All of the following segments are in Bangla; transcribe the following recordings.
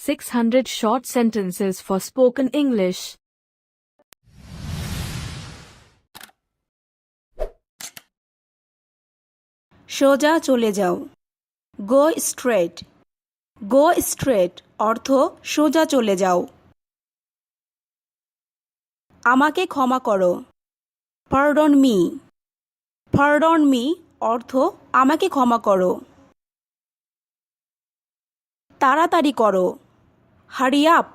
600 short sentences for spoken English. সোজা চলে যাও। Go straight. গো স্ট্রেট অর্থ সোজা চলে যাও। আমাকে ক্ষমা করো। পারডন মি। পারডন মি অর্থ আমাকে ক্ষমা করো। তাড়াতাড়ি করো। Hurry up.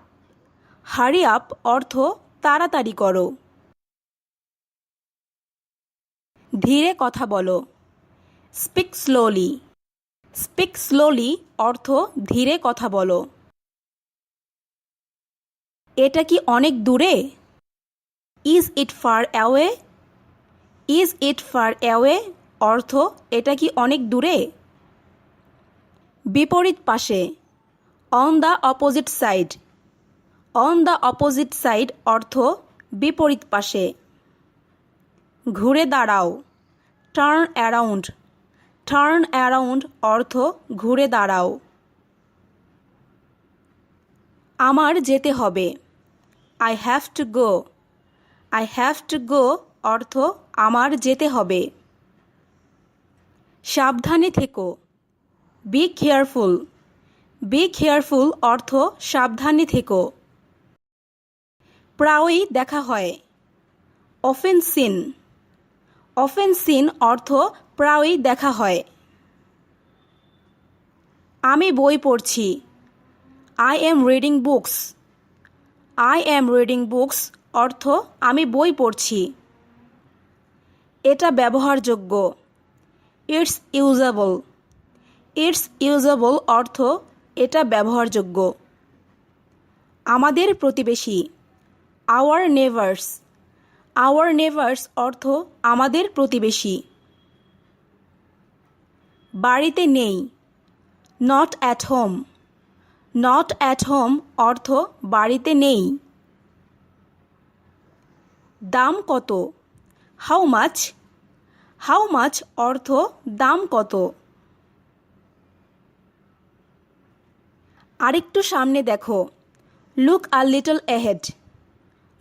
হারি আপ অর্থ তাড়াতাড়ি করো। ধীরে কথা বলো। Speak slowly. স্পিক স্লোলি অর্থ ধীরে কথা বলো। এটা কি অনেক দূরে? Is it far away? Is it far away অর্থ এটা কি অনেক দূরে? বিপরীত পাশে। On the opposite side. On the opposite side অর্থ বিপরীত পাশে। ঘুরে দাঁড়াও। Turn around. টার্ন অ্যারাউন্ড অর্থ ঘুরে দাঁড়াও। আমার যেতে হবে। I have to go. I have to go অর্থ আমার যেতে হবে। সাবধানে থেকো। Be careful. বি কেয়ারফুল অর্থ সাবধানে থেকো। প্রায়ই দেখা হয়। Often scene. অফেন সিন অর্থ প্রায়ই দেখা হয়। আমি বই পড়ছি। I am reading books. I am reading books অর্থ আমি বই পড়ছি। এটা ব্যবহারযোগ্য। It's usable. ইটস ইউজেবল অর্থ এটা ব্যবহারযোগ্য। আমাদের প্রতিবেশী। Hour neighbours. আওয়ার নেভার্স অর্থ আমাদের প্রতিবেশী। বাড়িতে নেই। Not at home. Not at home অর্থ বাড়িতে নেই। দাম কত? How much. হাউ মাচ অর্থ দাম কত। আরেকটু সামনে দেখো। Look a little ahead.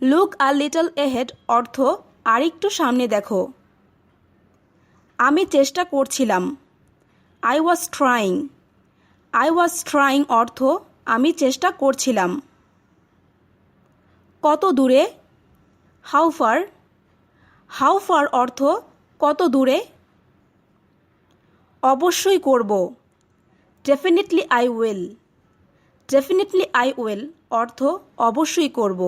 Look a little ahead অর্থ আরেকটু সামনে দেখো। আমি চেষ্টা করছিলাম। I was trying. I was trying অর্থ আমি চেষ্টা করছিলাম। কত দূরে? How far. হাউ ফার অর্থ কত দূরে। অবশ্যই করব। Definitely I will. Definitely I will অর্থ অবশ্যই করব।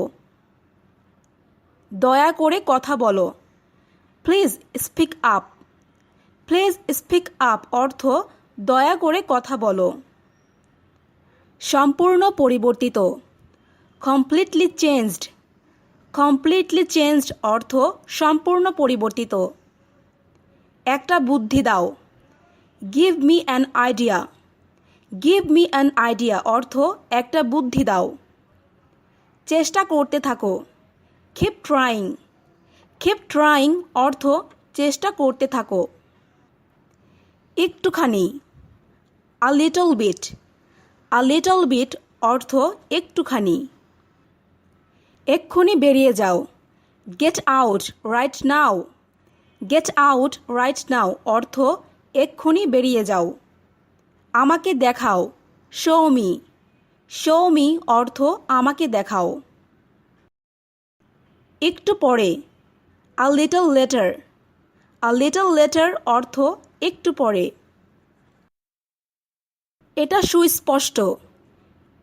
দয়া করে কথা বলো। Please speak up. Please speak up অর্থ দয়া করে কথা বলো। সম্পূর্ণ পরিবর্তিত। Completely changed. কমপ্লিটলি চেঞ্জড অর্থ সম্পূর্ণ পরিবর্তিত। একটা বুদ্ধি দাও। Give me an idea. Give me an idea অর্থ একটা বুদ্ধি দাও। চেষ্টা করতে থাকো। Keep trying. কিপ ট্রাইং অর্থ চেষ্টা করতে থাকো। একটুখানি। A little bit. A little bit অর্থ একটুখানি। এক্ষুনি বেরিয়ে যাও। Get out right now. Get out right now অর্থ এক্ষুনি বেরিয়ে যাও। আমাকে দেখাও। Show me. শো মি অর্থ আমাকে দেখাও। একটু পরে। আ লিটল লেটার। আ লিটল লেটার অর্থ একটু পরে। এটা সুস্পষ্ট।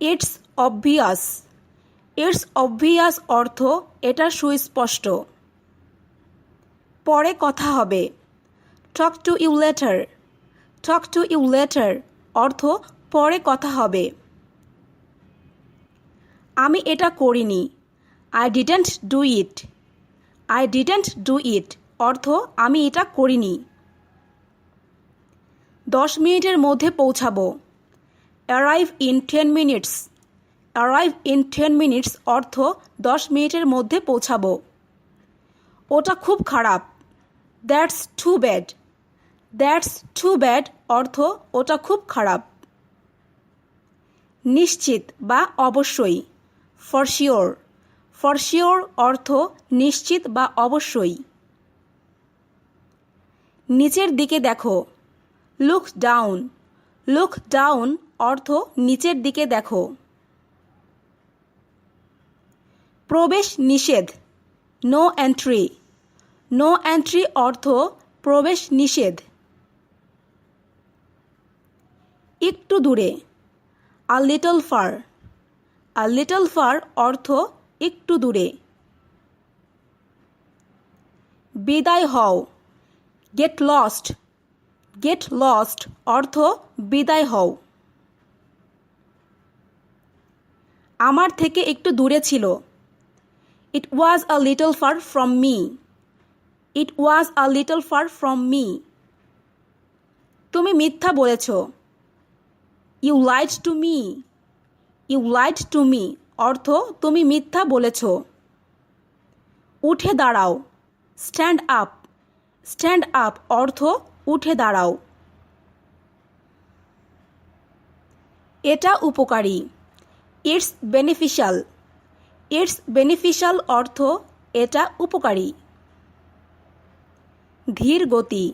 It's obvious. ইটস অবভিয়াস অর্থ এটা সুস্পষ্ট। পরে কথা হবে। Talk to you later. Talk to you later অর্থ পরে কথা হবে। আমি এটা করিনি। I didn't do it. I didn't do it অর্থ আমি এটা করিনি। 10 মিনিটের মধ্যে পৌঁছাবো। Arrive in 10 minutes. Arrive in 10 minutes অর্থ 10 মিনিটের মধ্যে পৌঁছাবো। ওটা খুব খারাপ। That's too bad. That's too bad অর্থ ওটা খুব খারাপ। নিশ্চিত বা অবশ্যই, ফর শিওর। ফর শিওর অর্থ নিশ্চিত বা অবশ্যই। নিচের দিকে দেখো, লুক ডাউন। লুক ডাউন অর্থ নিচের দিকে দেখো। প্রবেশ নিষেধ, নো এন্ট্রি। নো এন্ট্রি অর্থ প্রবেশ নিষেধ। একটু দূরে, a little far. A little far অর্থ একটু দূরে। বিদায় হও, গেট লস্ট। গেট লস্ট অর্থ বিদায় হও। আমার থেকে একটু দূরে ছিল, it was a little far from me. It was a little far from me. তুমি মিথ্যা বলেছ, you lied to me. You lied to me অর্থ তুমি মিথ্যা বলেছ। উঠে দাঁড়াও, স্ট্যান্ড আপ। স্ট্যান্ড আপ অর্থ উঠে দাঁড়াও। এটা উপকারী, ইটস বেনিফিশিয়াল। ইটস বেনিফিশিয়াল অর্থ এটা উপকারী। ধীর গতি,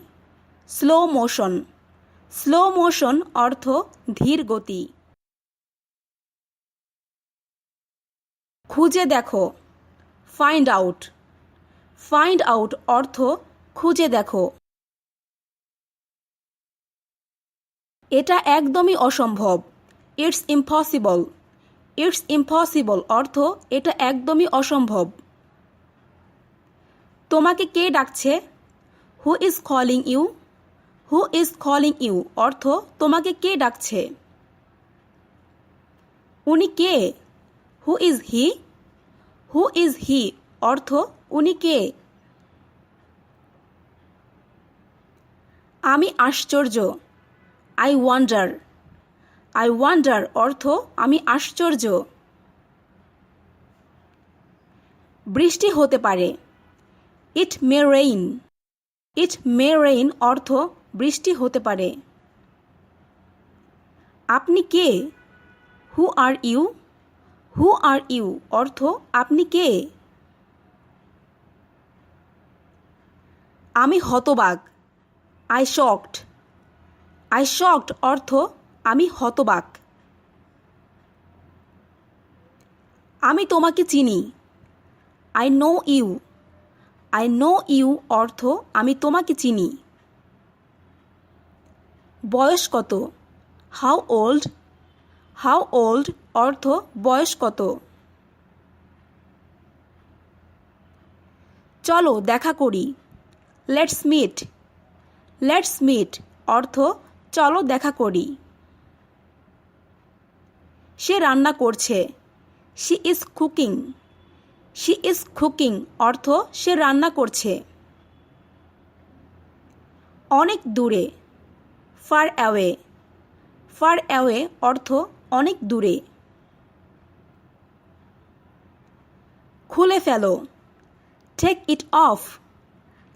স্লো মোশন। স্লো মোশন অর্থ ধীর গতি। খুঁজে দেখো, ফাইন্ড আউট। ফাইন্ড আউট অর্থ খুঁজে দেখো। এটা একদমই অসম্ভব, ইটস ইম্পসিবল। ইটস ইম্পসিবল অর্থ এটা একদমই অসম্ভব। তোমাকে কে ডাকছে, who is calling you. Who is calling you অর্থ তোমাকে কে ডাকছে। উনি কে, who is he. Who is he অর্থ উনি কে। আমি আশ্চর্য, আই ওয়ান্ডার। আই ওয়ান্ডার অর্থ আমি আশ্চর্য। বৃষ্টি হতে পারে, ইট মে রেইন। ইট মে রেইন অর্থ বৃষ্টি হতে পারে। আপনি কে, হু are you. Who R you অর্থ আপনি কে। আমি হতবাক, আই শকড। আই শকড অর্থ আমি হতবাক। আমি তোমাকে চিনি, I know you. I know you অর্থ আমি তোমাকে চিনি। বয়স কত, হাউ ওল্ড। হাউ ওল্ড অর্থ বয়স কত। চলো দেখা করি, লেটস মিট। লেটস মিট অর্থ চলো দেখা করি। সে রান্না করছে, she is cooking. She is cooking অর্থ সে রান্না করছে। অনেক দূরে, ফার অ্যাওয়ে। ফার অ্যাওয়ে অর্থ অনেক দূরে। খুলে ফেলো, take it off.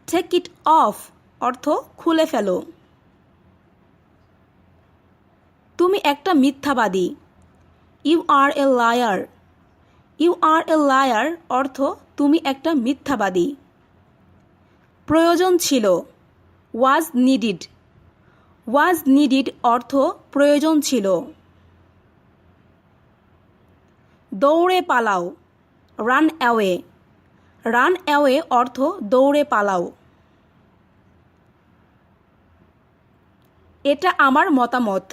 Take it off অর্থ খুলে ফেলো। তুমি একটা মিথ্যাবাদী, you are a liar. You are a liar অর্থ তুমি একটা মিথ্যাবাদী। প্রয়োজন ছিল, ওয়াজ নিডিড। ওয়াজ নিডিড অর্থ প্রয়োজন ছিল। দৌড়ে পালাও, রান অ্যাওয়ে। রান অ্যাওয়ে অর্থ দৌড়ে পালাও। এটা আমার মতামত,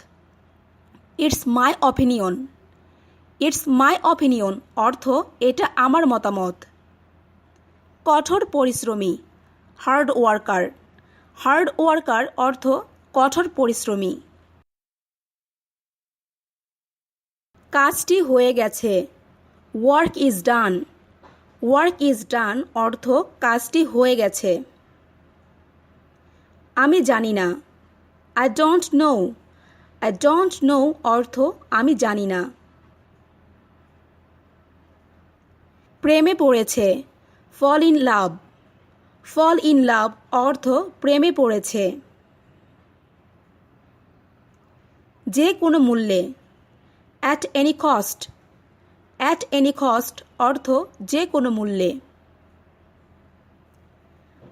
it's my opinion. It's my opinion অর্থ এটা আমার মতামত। কঠোর পরিশ্রমী, হার্ড ওয়ার্কার। হার্ড ওয়ার্কার অর্থ কঠোর পরিশ্রমী। কাজটি হয়ে গেছে, work is done. Work is done অর্থ কাজটি হয়ে গেছে। আমি জানি না, I don't know. I don't know অর্থ আমি জানি না। প্রেমে পড়েছে, fall in love. Fall in love অর্থ প্রেমে পড়েছে। যে কোনো মূল্যে, at any cost. At any cost অর্থ যে কোনো মূল্যে।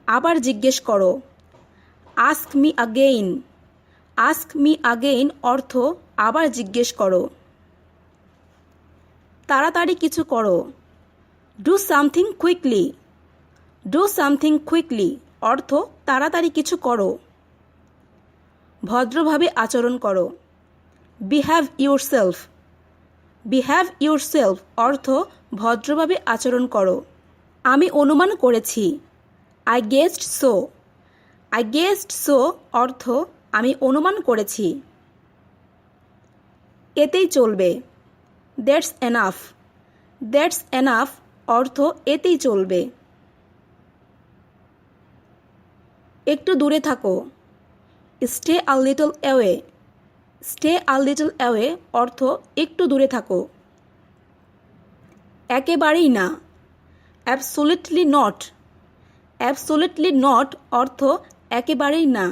আবার জিজ্ঞেস করো। Ask me again. Ask me again অর্থ আবার জিজ্ঞেস করো। তাড়াতাড়ি কিছু করো। Do something quickly. Do something quickly অর্থ তাড়াতাড়ি কিছু করো। ভদ্রভাবে আচরণ করো। Behave yourself. বিহেভ ইউরসেলফ অর্থ ভদ্রভাবে আচরণ করো। আমি অনুমান করেছি। I guessed so. I guessed so অর্থ আমি অনুমান করেছি। এতেই চলবে। That's enough. দ্যাটস এনাফ অর্থ এতেই চলবে। একটু দূরে থাকো। Stay a little away. Stay a little away অর্থ একটু দূরে থাকো। একেবারেই না। Absolutely not. অ্যাবসোলিউটলি নট অর্থ একেবারেই না।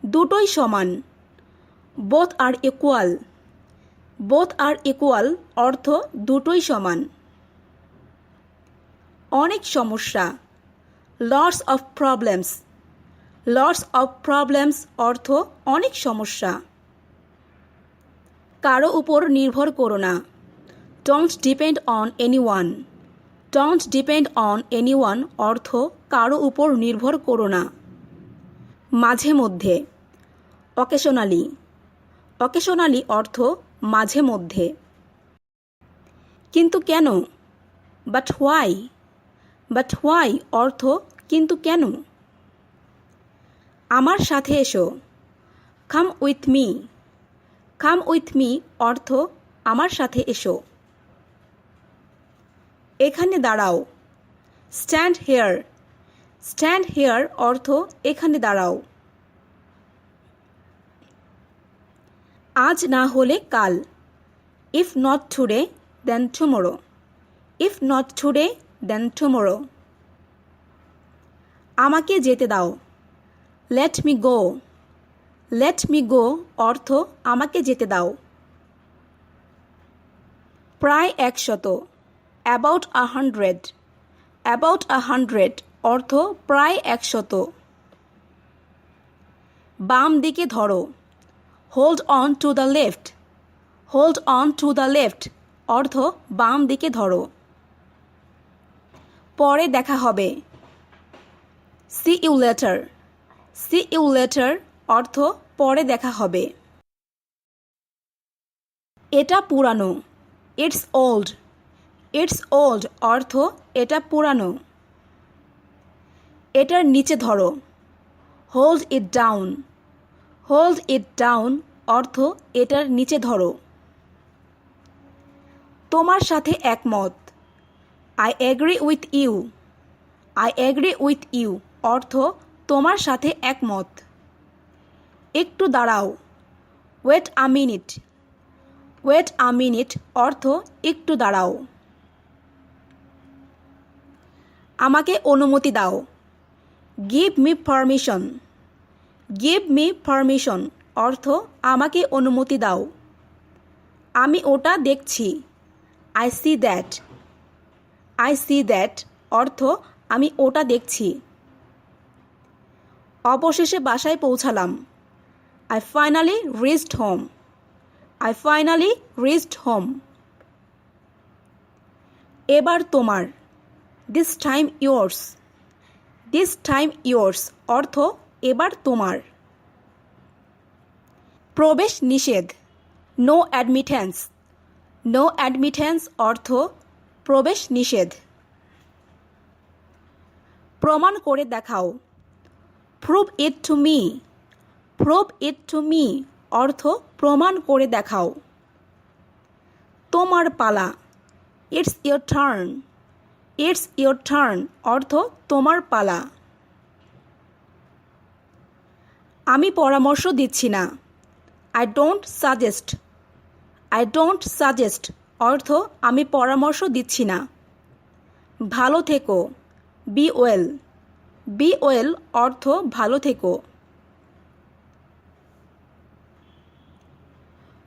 দুটোই সমান। বোথ আর ইকুয়াল। বোথ আর ইকুয়াল অর্থ দুটোই সমান। অনেক সমস্যা। Lots of problems. Lots of problems অর্থ অনেক সমস্যা। কারো উপর নির্ভর করো না। Don't depend on anyone. Don't depend on anyone অর্থ কারো উপর নির্ভর করো না। মাঝে মধ্যে। অকেশনালি। অকেশনালি অর্থ মাঝে মধ্যে। কিন্তু কেন? But why. বাট হোয়াই অর্থ কিন্তু কেন? আমার সাথে এসো। Come with me. Come with me অর্থ আমার সাথে এসো। এখানে দাঁড়াও। Stand hair. স্ট্যান্ড হেয়ার অর্থ এখানে দাঁড়াও। আজ না হলে কাল। If not today then tomorrow. If not today then tomorrow. আমাকে যেতে দাও। Let me go. Let me go অর্থ আমাকে যেতে দাও। প্রায় 100। অ্যাবাউট 100। অ্যাবাউট 100 অর্থ প্রায় 100। বাম দিকে ধরো। Hold on to the left. Hold on to the left অর্থ বাম দিকে ধরো। পরে দেখা হবে। See you later. See you later অর্থ পরে দেখা হবে। এটা পুরানো। It's old. ইটস ওল্ড অর্থ এটা পুরানো। এটার নিচে ধরো। Hold it down. Hold it down অর্থ এটার নিচে ধরো। তোমার সাথে একমত। I agree with you. I agree with you অর্থ তোমার সাথে একমত। একটু দাঁড়াও। Wait a minute. Wait a minute অর্থ একটু দাঁড়াও। আমাকে অনুমতি দাও। Give me permission. Give me permission অর্থ আমাকে অনুমতি দাও। আমি ওটা দেখছি। I see that. I see that অর্থ আমি ওটা দেখছি। অবশেষে বাসায় পৌঁছালাম। I finally reached home. I finally reached home. এবার তোমার। This time yours. This time yours অর্থ এবার তোমার। প্রবেশ নিষেধ। No admittance. নো অ্যাডমিটেন্স অর্থ প্রবেশ নিষেধ। প্রমাণ করে দেখাও। Prove it to me. Prove it to me অর্থ প্রমাণ করে দেখাও। তোমার পালা। It's your turn. It's your turn অর্থ তোমার পালা। আমি পরামর্শ দিচ্ছি না। I don't suggest. I don't suggest অর্থ আমি পরামর্শ দিচ্ছি না। ভালো থেকো। B well. বি ওয়েল অর্থ ভালো থেকো।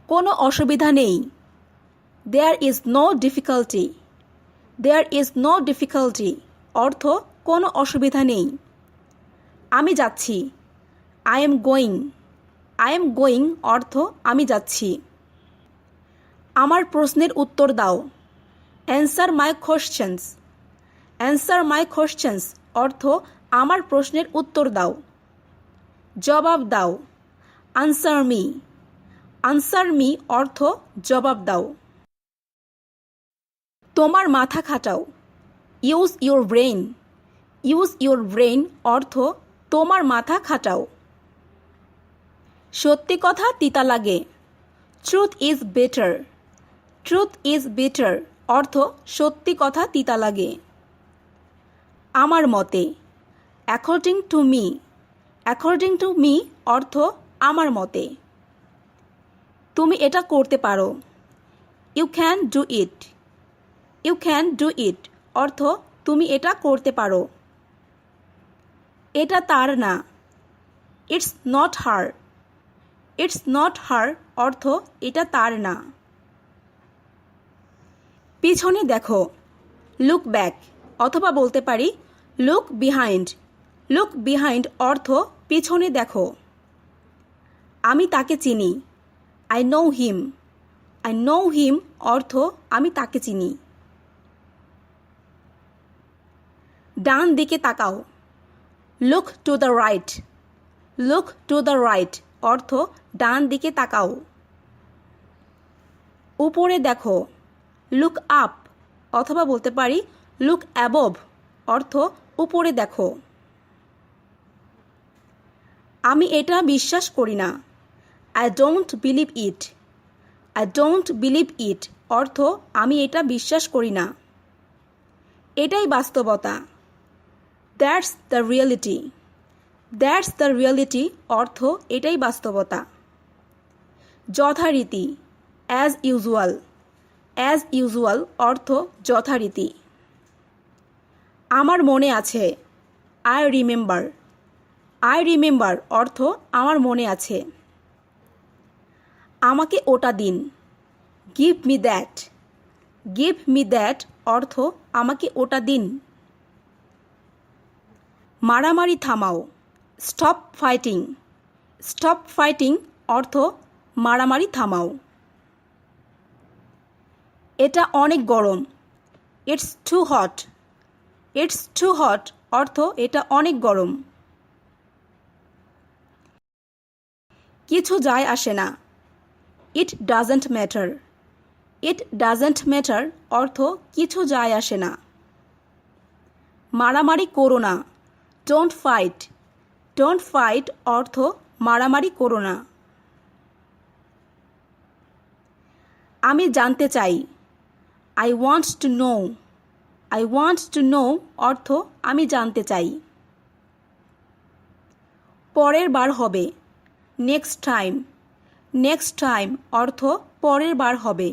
কোনো অসুবিধা নেই। There is no difficulty. There is no difficulty অর্থ কোনো অসুবিধা নেই। আমি যাচ্ছি। I am going. I am going অর্থ আমি যাচ্ছি। আমার প্রশ্নের উত্তর দাও। Answer my questions. Answer my questions অর্থ আমার প্রশ্নের উত্তর দাও। জবাব দাও। Answer me. আনসার মি অর্থ জবাব দাও। তোমার মাথা খাটাও। Use your brain. Use your brain অর্থ তোমার মাথা খাটাও। সত্যি কথা তিতা লাগে। Truth is better. Truth is better অর্থ সত্যি কথা তিতা লাগে। আমার মতে। According to me. According to me অর্থ আমার মতে। তুমি এটা করতে পারো। You can do it. You can do it অর্থ তুমি এটা করতে পারো। এটা তার না। It's not her. It's not her অর্থ এটা তার না। পিছনে দেখো। লুক ব্যাক অথবা বলতে পারি লুক বিহাইন্ড। লুক বিহাইন্ড অর্থ পিছনে দেখো। আমি তাকে চিনি। I know him. I know him অর্থ আমি তাকে চিনি। ডান দিকে তাকাও। Look to the right. Look to the right অর্থ ডান দিকে তাকাও। উপরে দেখো। লুক আপ অথবা বলতে পারি লুক অ্যাবভ অর্থ উপরে দেখো। আমি এটা বিশ্বাস করি না। I don't believe it. I don't believe it অর্থ আমি এটা বিশ্বাস করি না। এটাই বাস্তবতা। That's the reality. That's the reality অর্থ এটাই বাস্তবতা। যথারীতি। As usual. অ্যাজ ইউজুয়াল অর্থ যথারীতি। আমার মনে আছে। I remember. আই রিমেম্বার অর্থ আমার মনে আছে। আমাকে ওটা দিন। Give me that. Give me that অর্থ আমাকে ওটা দিন। মারামারি থামাও। Stop fighting. স্টপ ফাইটিং অর্থ মারামারি থামাও। এটা অনেক গরম। It's too hot. It's too hot অর্থ এটা অনেক গরম। কিছু যায় আসে না। It doesn't matter. It doesn't matter অর্থ কিছু যায় আসে না। মারামারি করো না। Don't fight. ডোন্ট ফাইট অর্থ মারামারি করো না। আমি জানতে চাই। I want to know. I want to know অর্থ আমি জানতে চাই। পরের বার হবে। Next time. নেক্সট টাইম অর্থ পরের বার হবে।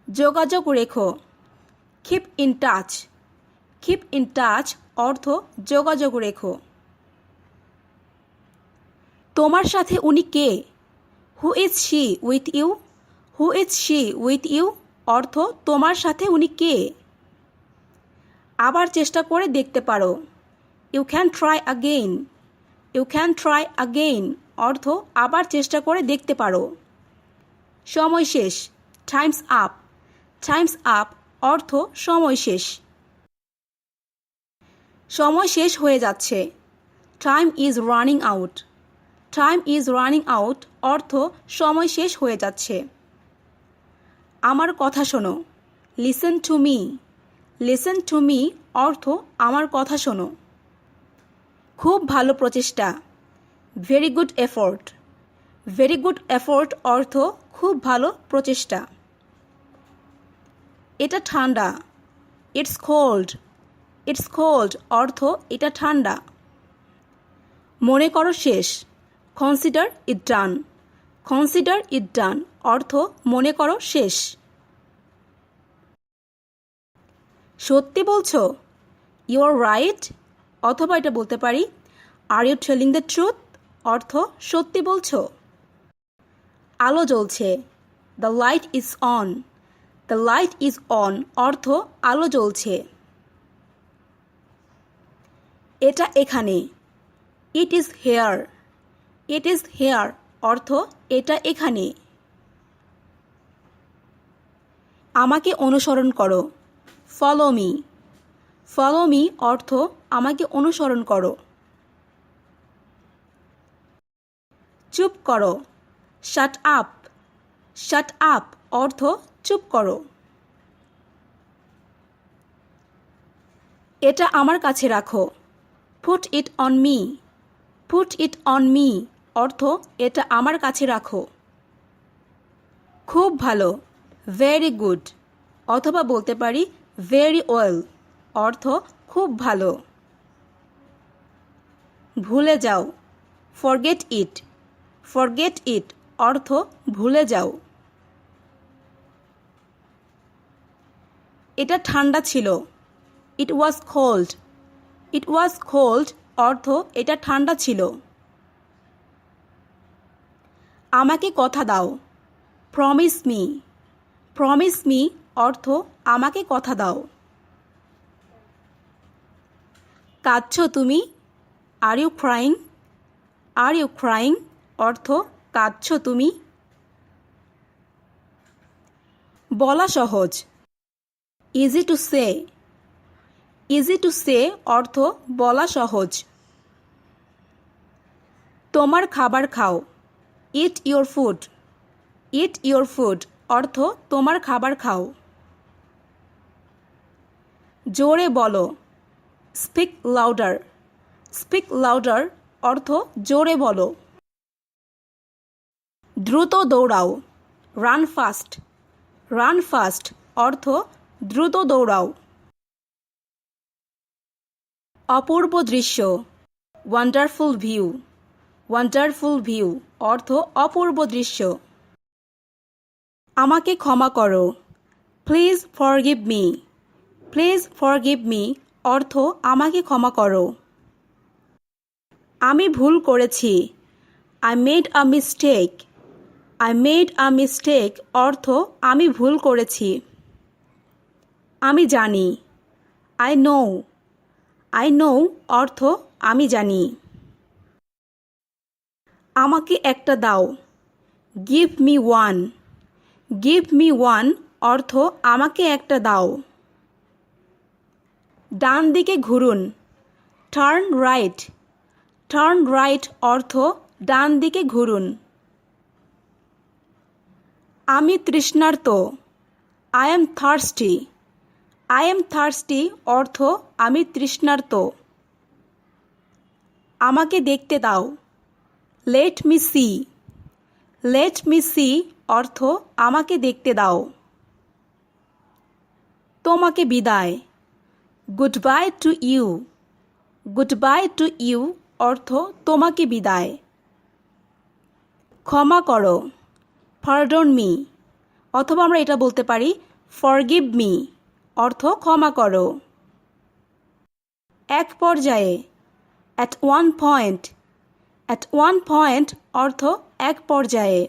যোগাযোগ রেখো। Keep in touch. Keep in touch অর্থ যোগাযোগ রেখো। তোমার সাথে উনি কে? Who is she with you? Who is she with you অর্থ তোমার সাথে উনি কে? আবার চেষ্টা করে দেখতে পারো। You can try again. You can try again অর্থ আবার চেষ্টা করে দেখতে পারো। সময় শেষ। Times up. টাইমস আপ অর্থ সময় শেষ। সময় শেষ হয়ে যাচ্ছে। Time is running out. Time is running out অর্থ সময় শেষ হয়ে যাচ্ছে। আমার কথা শোনো। Listen to me. Listen to me অর্থ আমার কথা শোনো। খুব ভালো প্রচেষ্টা। Very good effort. Very good effort অর্থ খুব ভালো প্রচেষ্টা। এটা ঠান্ডা। It's cold. ইটস কোল্ড অর্থ এটা ঠান্ডা। মনে করো শেষ। Consider it done. Consider it ডান অর্থ মনে করো শেষ। সত্যি বলছো? ইউ আর রাইট অথবা এটা বলতে পারি are you telling the truth অর্থ সত্যি বলছো। আলো জ্বলছে। The light is on. The light is on অর্থ আলো জ্বলছে। এটা এখানে। It is here. It is here অর্থ এটা এখানে। আমাকে অনুসরণ করো। Follow me. ফলো মি অর্থ আমাকে অনুসরণ করো। চুপ করো। Shut up. শাট আপ অর্থ চুপ করো। এটা আমার কাছে রাখো। Put it on me. Put it on me অর্থ এটা আমার কাছে রাখো। খুব ভালো। ভেরি গুড অথবা বলতে পারি ভেরি ওয়েল অর্থ খুব ভালো। ভুলে যাও। Forget it. ফরগেট ইট অর্থ ভুলে যাও। এটা ঠান্ডা ছিল। It was cold. It was cold অর্থ এটা ঠান্ডা ছিল। আমাকে কথা দাও। Promise me. প্রমিস মি অর্থ আমাকে কথা দাও। কাঁদছো তুমি? Are you crying? Are you crying অর্থ কাঁদছো তুমি? বলা সহজ। Easy to say. Easy to say অর্থ বলা সহজ। তোমার খাবার খাও। Eat your food. Eat your food অর্থ তোমার খাবার খাও। জোরে বলো। Speak louder. স্পিক লাউডার অর্থ জোরে বলো। দ্রুত দৌড়াও। Run fast. রান ফাস্ট অর্থ দ্রুত দৌড়াও। অপূর্ব দৃশ্য। Wonderful view. ওয়ান্ডারফুল ভিউ অর্থ অপূর্ব দৃশ্য। আমাকে ক্ষমা করো। Please forgive me. Please forgive me অর্থ আমাকে ক্ষমা করো। আমি ভুল করেছি। I made a mistake. I made a mistake অর্থ আমি ভুল করেছি। আমি জানি। I know. আই নো অর্থ আমি জানি। আমাকে একটা দাও। Give me one. Give me one অর্থ আমাকে একটা দাও। ডান দিকে ঘুরুন। Turn right. টার্ন রাইট অর্থ ডান দিকে ঘুরুন। আমি তৃষ্ণার্ত। I am thirsty. I am thirsty অর্থ আমি তৃষ্ণার্ত। আমাকে দেখতে দাও। Let me see. Let me see অর্থ আমাকে দেখতে দাও। তোমাকে বিদায়। Goodbye to you. Goodbye to you অর্থ তোমাকে বিদায়। ক্ষমা করো। পারডন মি অথবা আমরা এটা বলতে পারি ফরগিভ মি অর্থ ক্ষমা করো। এক পর্যায়ে। At one point. At one point অর্থ এক পর্যায়ে।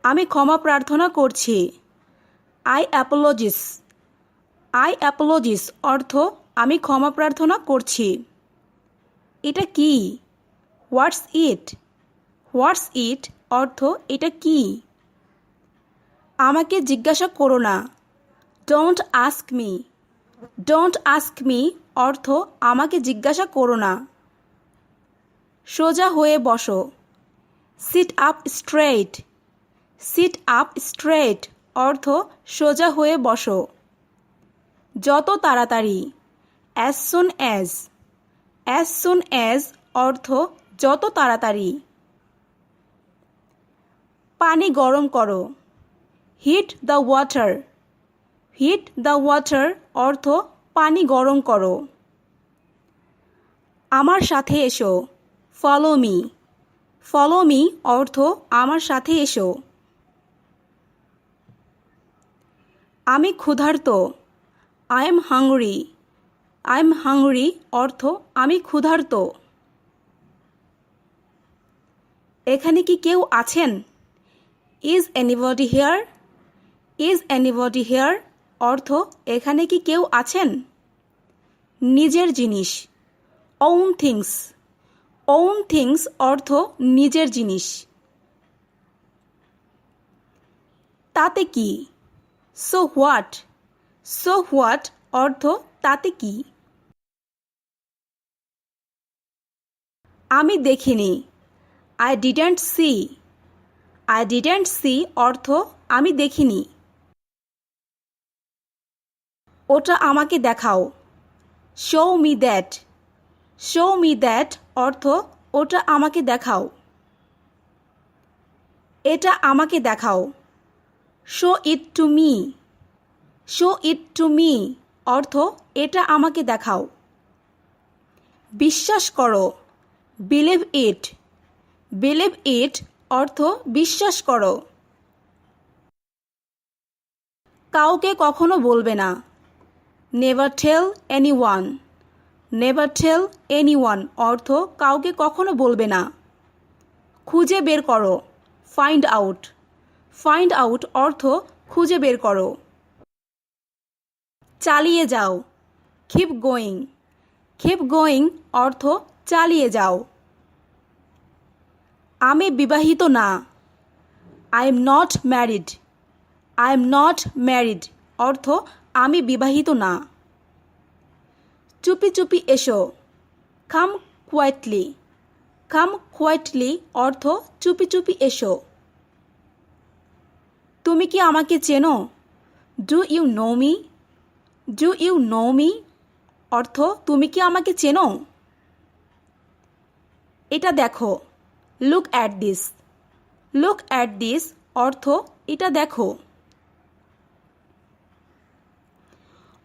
আমি ক্ষমা প্রার্থনা করছি। I apologies. আই অ্যাপোলজিস অর্থ আমি ক্ষমা প্রার্থনা করছি। এটা কি? হোয়াটস ইট। হোয়াটস ইট অর্থ এটা কি? আমাকে জিজ্ঞাসা করো না। Don't ask me. Don't ask me অর্থ আমাকে জিজ্ঞাসা করো না। সোজা হয়ে বসো। Sit up straight. Sit up straight অর্থ সোজা হয়ে বসো। যত তাড়াতাড়ি। As soon as. As soon as অর্থ যত তাড়াতাড়ি। পানি গরম করো। Heat the water. Heat the water অর্থ পানি গরম করো। আমার সাথে এসো। Follow me. ফলো মি অর্থ আমার সাথে এসো। আমি ক্ষুধার্ত। I am hungry. I am hungry অর্থ আমি ক্ষুধার্ত। এখানে কি কেউ আছেন? Is anybody here? Is anybody here অর্থ এখানে কি কেউ আছেন? নিজের জিনিস, ওন থিংস। ওন থিংস অর্থ নিজের জিনিস। তাতে কি? So what? সো হোয়াট অর্থ তাতে কি? আমি দেখিনি, I didn't see. I didn't see অর্থ আমি দেখিনি। ওটা আমাকে দেখাও, show me that. Show me that অর্থ ওটা আমাকে দেখাও। এটা আমাকে দেখাও, show it to me. Show it to me অর্থ এটা আমাকে দেখাও। বিশ্বাস করো, বিলিভ ইট। বিলিভ ইট অর্থ বিশ্বাস করো। কাউকে কখনো বলবে না, never tell anyone. Never tell anyone অর্থ কাউকে কখনো বলবে না। খুঁজে বের করো, ফাইন্ড আউট। ফাইন্ড আউট অর্থ খুঁজে বের করো। চালিয়ে যাও, কিপ গোয়িং। কিপ গোয়িং অর্থ চালিয়ে যাও। আমি বিবাহিত না, I am not married. I am not married অর্থ আমি বিবাহিত না। চুপি চুপি এসো, কাম কোয়াইটলি। কাম কোয়াইটলি অর্থ চুপি চুপি এসো। তুমি কি আমাকে চেনো? Do you know me? Do you know me অর্থ তুমি কি আমাকে চেনো? এটা দেখো, look at this. Look at this অর্থ এটা দেখো।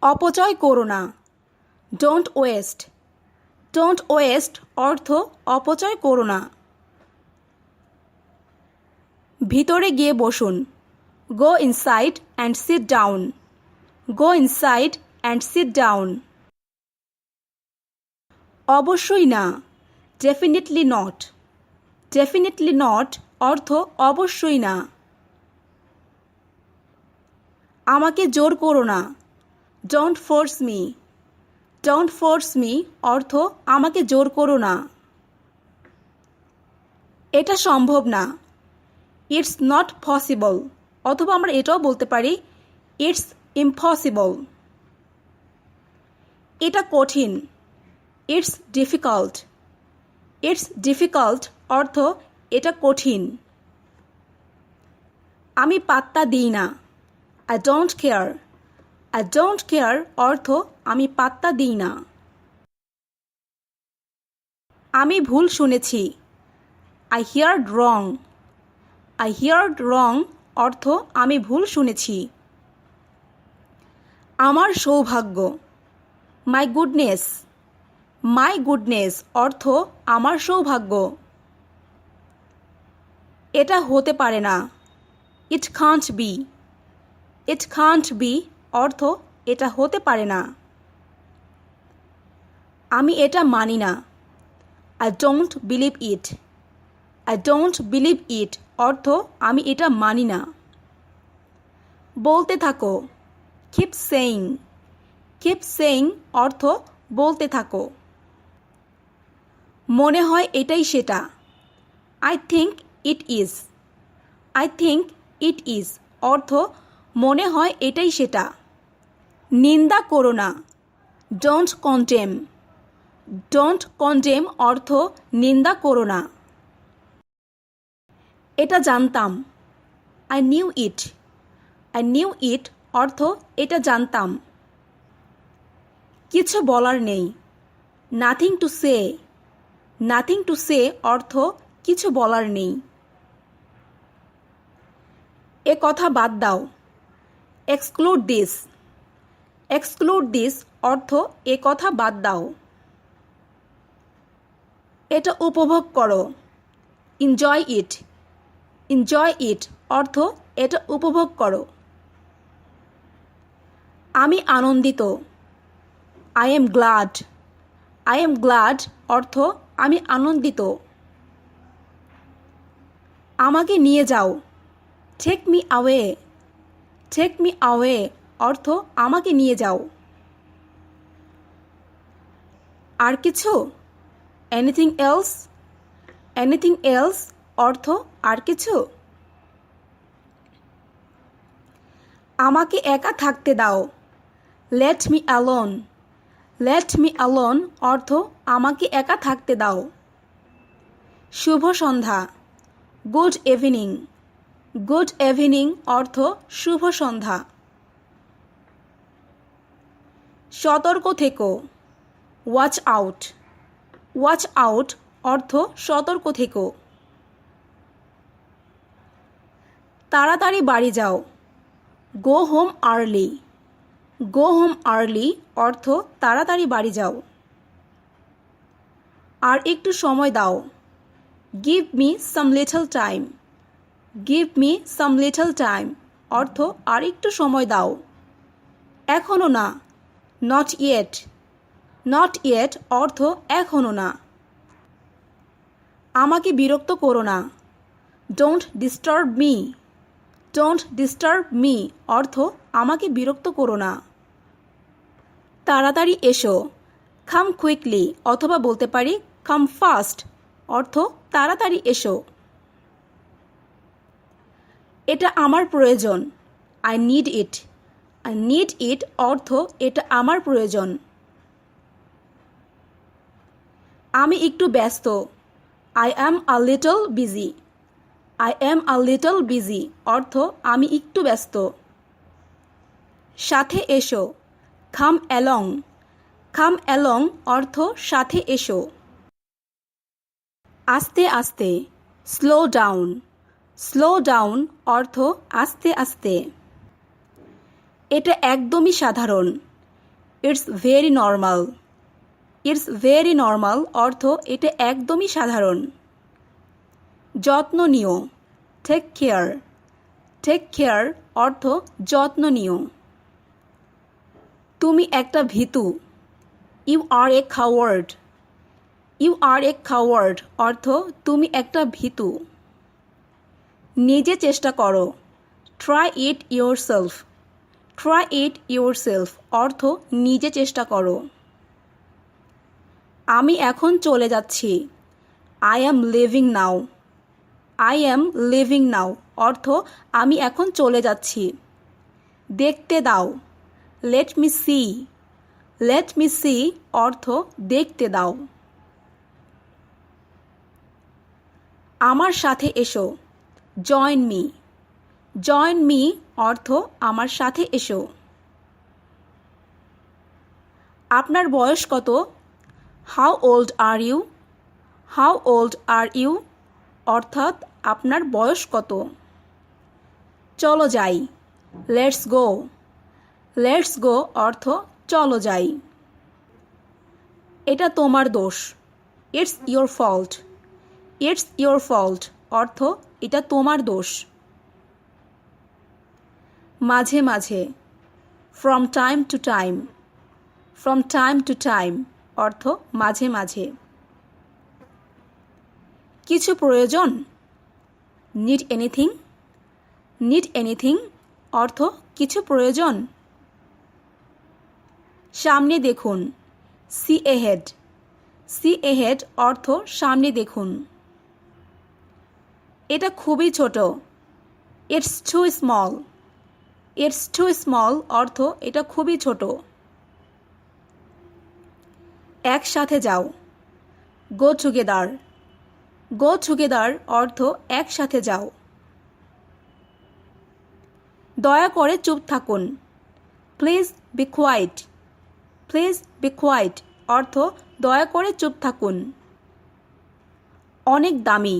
অপচয় করো না, ডোন্ট ওয়েস্ট। ডোন্ট ওয়েস্ট অর্থ অপচয় করো না। ভিতরে গিয়ে বসুন, গো inside and sit down. Go inside and sit down. অবশ্যই না, ডেফিনেটলি নট। ডেফিনেটলি নট অর্থ অবশ্যই না। আমাকে জোর করো না, don't force me. Don't force me অর্থ আমাকে জোর করো না। এটা সম্ভব না, ইটস নট পসিবল অথবা আমরা এটাও বলতে পারি ইটস ইম্পসিবল। এটা কঠিন, ইটস ডিফিকাল্ট। ইটস ডিফিকাল্ট অর্থ এটা কঠিন। আমি পাত্তা দিই না, I don't care. I don't care অর্থ আমি পাত্তা দিই না। আমি ভুল শুনেছি, I heard wrong. I heard wrong অর্থ আমি ভুল শুনেছি। আমার সৌভাগ্য, মাই গুডনেস। মাই গুডনেস অর্থ আমার সৌভাগ্য। এটা হতে পারে না, it can't be. It can't be অর্থ এটা হতে পারে না। আমি এটা মানি না, I don't believe it. I don't believe it অর্থ আমি এটা মানি না। বলতে থাকো, কিপ সেইং। কিপ সেইং অর্থ বলতে থাকো। মনে হয় এটাই সেটা, I think it is. I think it is অর্থ মনে হয় এটাই সেটা। নিন্দা করো না, ডোন্ট কন্ডেম। ডোন্ট কন্ডেম অর্থ নিন্দা করো না। এটা জানতাম, I knew it. I knew it অর্থ এটা জানতাম। কিছু বলার নেই, nothing to say. Nothing to say অর্থ কিছু বলার নেই। এ কথা বাদ দাও, এক্সক্লুড দিস। এক্সক্লুড দিস অর্থ এ কথা বাদ দাও। এটা উপভোগ করো, এনজয় ইট। এনজয় ইট অর্থ এটা উপভোগ করো। আমি আনন্দিত, I am glad. I am glad অর্থ আমি আনন্দিত। আমাকে নিয়ে যাও। Take me away. Take me away অর্থ আমাকে নিয়ে যাও। আর কিছু? Anything else? এনিথিং এলস অর্থ আর কিছু? আমাকে একা থাকতে দাও। Let me alone. Let me alone অর্থ আমাকে একা থাকতে দাও। শুভ সন্ধ্যা। Good evening. গুড ইভিনিং অর্থ শুভ সন্ধ্যা। সতর্ক থেকো। Watch out. ওয়াচ আউট অর্থ সতর্ক থেকো। তাড়াতাড়ি বাড়ি যাও। Go home early. Go home early অর্থ তাড়াতাড়ি বাড়ি যাও। আর একটু সময় দাও। Give me some little time. Give me some little time অর্থ আর একটু সময় দাও। এখনও না। Not yet. নট ইয়েট অর্থ এখনও না। আমাকে বিরক্ত করো না। Don't disturb me. Don't disturb me অর্থ আমাকে বিরক্ত করো না। তাড়াতাড়ি এসো। কাম কুইকলি অথবা বলতে পারি কাম ফাস্ট অর্থ তাড়াতাড়ি এসো। এটা আমার প্রয়োজন। I need it. I need it অর্থ এটা আমার প্রয়োজন। আমি একটু ব্যস্ত। I am a little busy. I am a little busy অর্থ আমি একটু ব্যস্ত। সাথে এসো। কাম অ্যালং। কাম অ্যালং অর্থ সাথে এসো। আস্তে আস্তে। Slow down. স্লো ডাউন অর্থ আস্তে আস্তে। এটা একদমই সাধারণ। It's very normal. It's very normal অর্থ এটা একদমই সাধারণ। যত্ন নিও। Take care. টেক কেয়ার অর্থ যত্ন নিও। তুমি একটা ভীতু। You are a coward. You are a coward অর্থ তুমি একটা ভীতু। নিজে চেষ্টা করো। Try it yourself. Try it yourself অর্থ নিজে চেষ্টা করো। আমি এখন চলে যাচ্ছি। I am leaving now. I am leaving now অর্থ আমি এখন চলে যাচ্ছি। দেখতে দাও। Let me see. Let me see অর্থ দেখতে দাও। আমার সাথে এসো। Join me. জয়েন মি অর্থ আমার সাথে এসো। আপনার বয়স কত? How old are you? How old are you অর্থাৎ আপনার বয়স কত? চলো যাই। Let's go. লেটস গো অর্থ চলো যাই। এটা তোমার দোষ। It's your fault. It's your fault অর্থ এটা তোমার দোষ। মাঝে মাঝে। From time to time. From time to time অর্থ মাঝে মাঝে। কিছু প্রয়োজন? Need anything. নিড এনিথিং অর্থ কিছু প্রয়োজন। সামনে দেখুন। C ahead. সি এহেড অর্থ সামনে দেখুন। এটা খুবই ছোট। It's too small. It's too small অর্থ এটা খুবই ছোট। একসাথে যাও। Go together. গো টুগেদার অর্থ একসাথে যাও। দয়া করে চুপ থাকুন। Please be quiet. Please be quiet অর্থ দয়া করে চুপ থাকুন। অনেক দামি।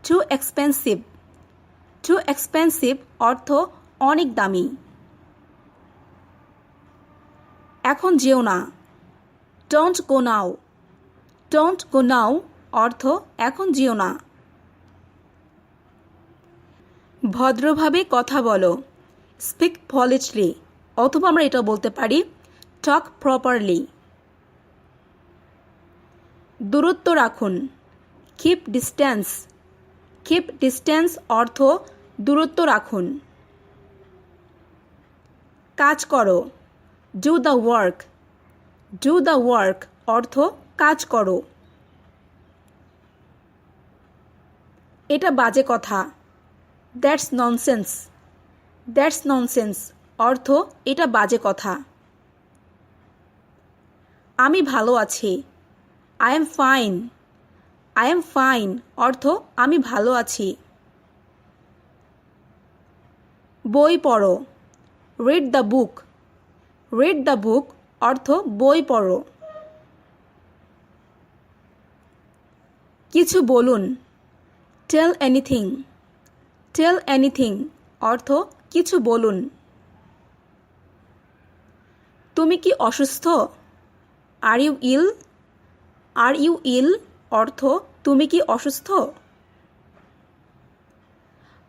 Too expensive. টু এক্সপেন্সিভ অর্থ অনেক দামি। এখন যেও না। Don't go now. Don't go নাও অর্থ এখন যেও না। ভদ্রভাবে কথা বলো। স্পিক পলিটলি অথবা আমরা এটা বলতে পারি টক প্রপারলি। দূরত্ব রাখুন। Keep distance. কিপ ডিস্টেন্স অর্থ দূরত্ব রাখুন। কাজ করো, do the work. Do the work অর্থ কাজ করো। এটা বাজে কথা, দ্যাটস ননসেন্স। দ্যাটস ননসেন্স অর্থ এটা বাজে কথা। আমি ভালো আছি, I am fine. I am fine অর্থ আমি ভালো আছি। বই পড়ো, read the book. Read the book অর্থ বই পড়ো। কিছু বলুন, টেল এনিথিং। টেল এনিথিং অর্থ কিছু বলুন। তুমি কি অসুস্থ? Are you ill? Are you ইল অর্থ তুমি কি অসুস্থ?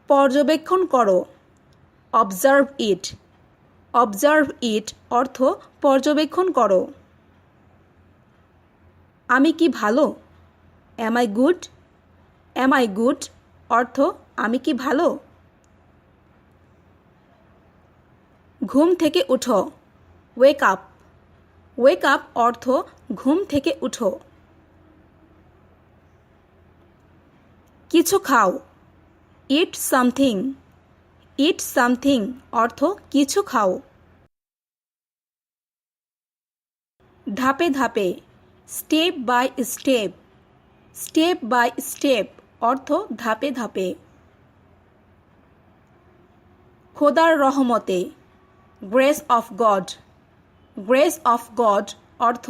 পর্যবেক্ষণ করো, অবজার্ভ ইট। অবজার্ভ ইট অর্থ পর্যবেক্ষণ করো। আমি কি ভালো? Am I good? Am I good অর্থ আমি কি ভালো? ঘুম থেকে উঠো, ওয়েক আপ। ওয়েক আপ অর্থ ঘুম থেকে উঠো। কিছু খাও, ইট সামথিং। ইট সামথিং অর্থ কিছু খাও। ধাপে ধাপে, step by step. Step by step অর্থ ধাপে ধাপে। খোদার রহমতে, grace of God. Grace of God অর্থ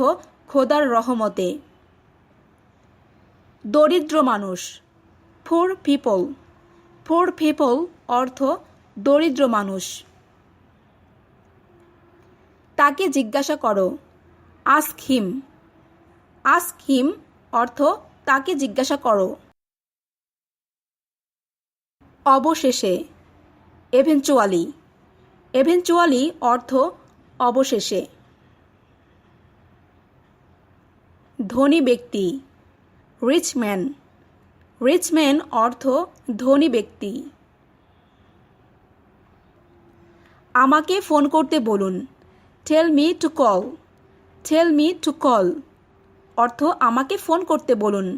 খোদার রহমতে। দরিদ্র মানুষ, পুর পিপল। পুর পিপল অর্থ দরিদ্র মানুষ। তাকে জিজ্ঞাসা করো, আস্ক হিম। আস্ক হিম অর্থ তাকে জিজ্ঞাসা করো। অবশেষে, এভেনচুয়ালি। এভেনচুয়ালি অর্থ অবশেষে। ধনী ব্যক্তি, রিচ ম্যান। রিচ ম্যান অর্থ ধনী ব্যক্তি। আমাকে ফোন করতে বলুন, tell me to call. Tell me to call অর্থ আমাকে ফোন করতে বলুন।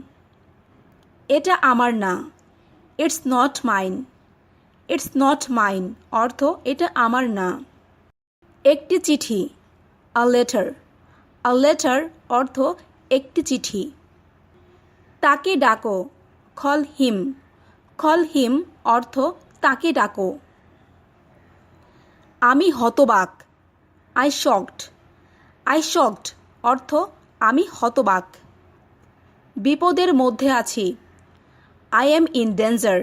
এটা আমার না, it's not mine. It's not mine অর্থ এটা আমার না। একটি চিঠি, আ লেটার। আ লেটার অর্থ একটি চিঠি। তাকে ডাকো, কল হিম। কল হিম অর্থ তাকে ডাকো। আমি হতবাক, আই শকড। আই শকড অর্থ আমি হতবাক। বিপদের মধ্যে আছি, I am in danger.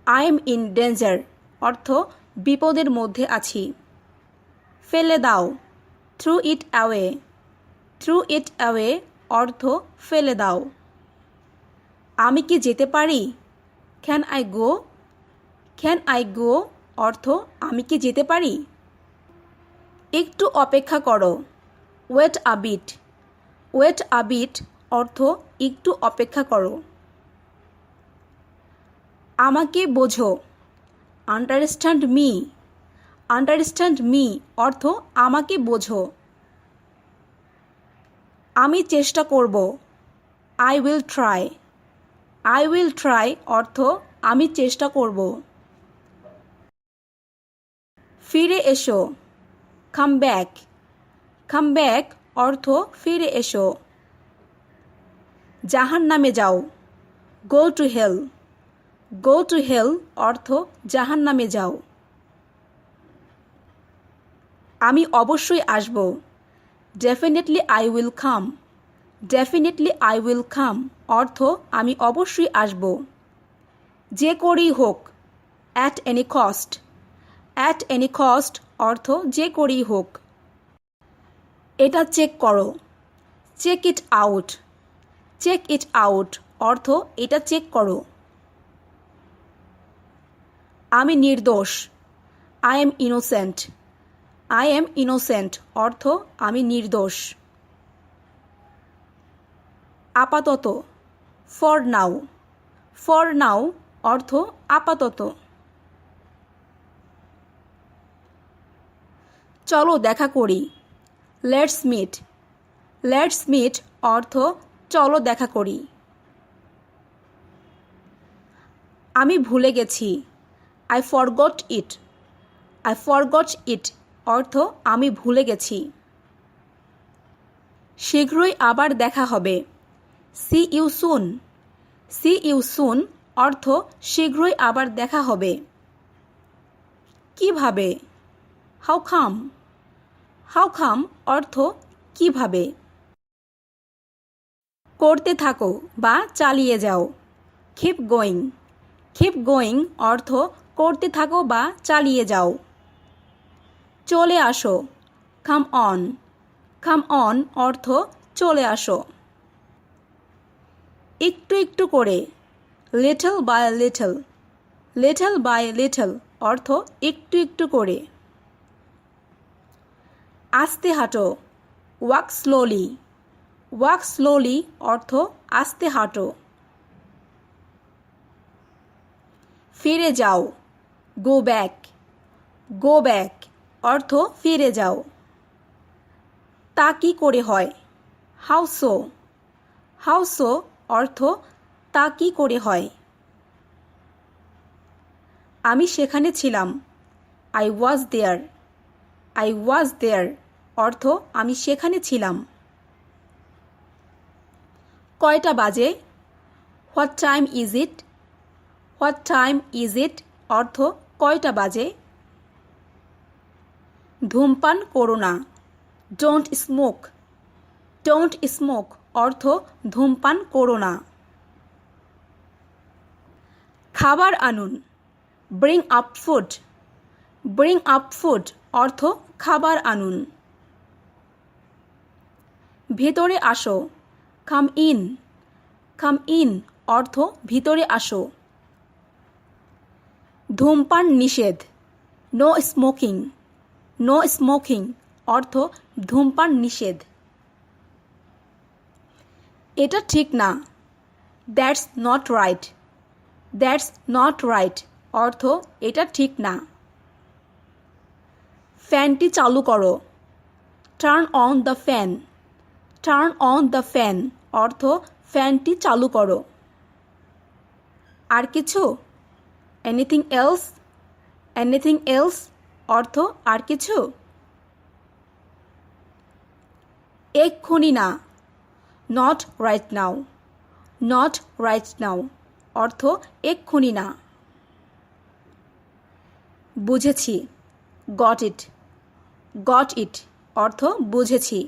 I am in danger অর্থ বিপদের মধ্যে আছি। ফেলে দাও, throw it away. Throw it away অর্থ ফেলে দাও। আমি কি যেতে পারি? Can I go? Can I go অর্থ আমি কি যেতে পারি? একটু অপেক্ষা করো, wait a bit. Wait a bit অর্থ একটু অপেক্ষা করো। আমাকে বোঝো, আন্ডারস্ট্যান্ড মি। আন্ডারস্ট্যান্ড মি অর্থ আমাকে বোঝো। আমি চেষ্টা করব, I will try. I will try অর্থ আমি চেষ্টা করব। ফিরে এসো, কাম ব্যাক। কাম ব্যাক অর্থ ফিরে এসো। জাহান্নামে যাও, go to hell. Go to hell অর্থ জাহান্নামে যাও। আমি অবশ্যই আসব, definitely I will come. Definitely I will come অর্থ আমি অবশ্যই আসব। যে করেই হোক, at any cost. At any cost অর্থ যে করেই হোক। এটা চেক করো, check it out. Check it out অর্থ এটা চেক করো। আমি নির্দোষ, I am innocent. I am innocent অর্থ আমি নির্দোষ। আপাতত, ফর নাও। ফর নাও অর্থ আপাতত। চলো দেখা করি। Let's meet. লেটস মিট অর্থ চলো দেখা করি। আমি ভুলে গেছি। I forgot it. I forgot it অর্থ আমি ভুলে গেছি। শীঘ্রই আবার দেখা হবে। See you soon. See you soon অর্থ শীঘ্রই আবার দেখা হবে। কিভাবে? How come. হাউ কাম অর্থ কিভাবে। করতে থাকো বা চালিয়ে যাও। Keep going. কিপ গোয়িং অর্থ করতে থাকো বা চালিয়ে যাও। চলে আসো। Come on. কাম অন অর্থ চলে আসো। একটু একটু করে। Little by little. Little by little অর্থ একটু একটু করে। আস্তে হাঁটো। Walk slowly. ওয়াক স্লোলি অর্থ আস্তে হাঁটো। ফিরে যাও। Go back. গো ব্যাক অর্থ ফিরে যাও। তা কি করে হয়? How so. হাউ সো অর্থ তা কি করে হয়। আমি সেখানে ছিলাম। I was there. I was দেয়ার অর্থ আমি সেখানে ছিলাম। কয়টা বাজে? What time is it. What time is it অর্থ কয়টা বাজে। ধূমপান করো না। Don't smoke. ডোন্ট স্মোক অর্থ ধূমপান করো না। খাবার আনুন। Bring up food. Bring up food অর্থ খাবার আনুন। ভেতরে আসো। Come in. কাম ইন অর্থ ভিতরে আসো। ধূমপান নিষেধ। No smoking. নো স্মোকিং অর্থ ধূমপান নিষেধ। এটা ঠিক না। That's not right. That's not right অর্থ এটা ঠিক না। ফ্যানটি চালু করো। Turn on the fan. Turn on the fan অর্থ ফ্যানটি চালু করো। আর কিছু? Anything else. এনিথিং এলস অর্থ আর কিছু? এক্ষুনি না। Not right now. Not right now অর্থ এক্ষুনি না। বুঝেছি। Got it. গট ইট অর্থ বুঝেছি।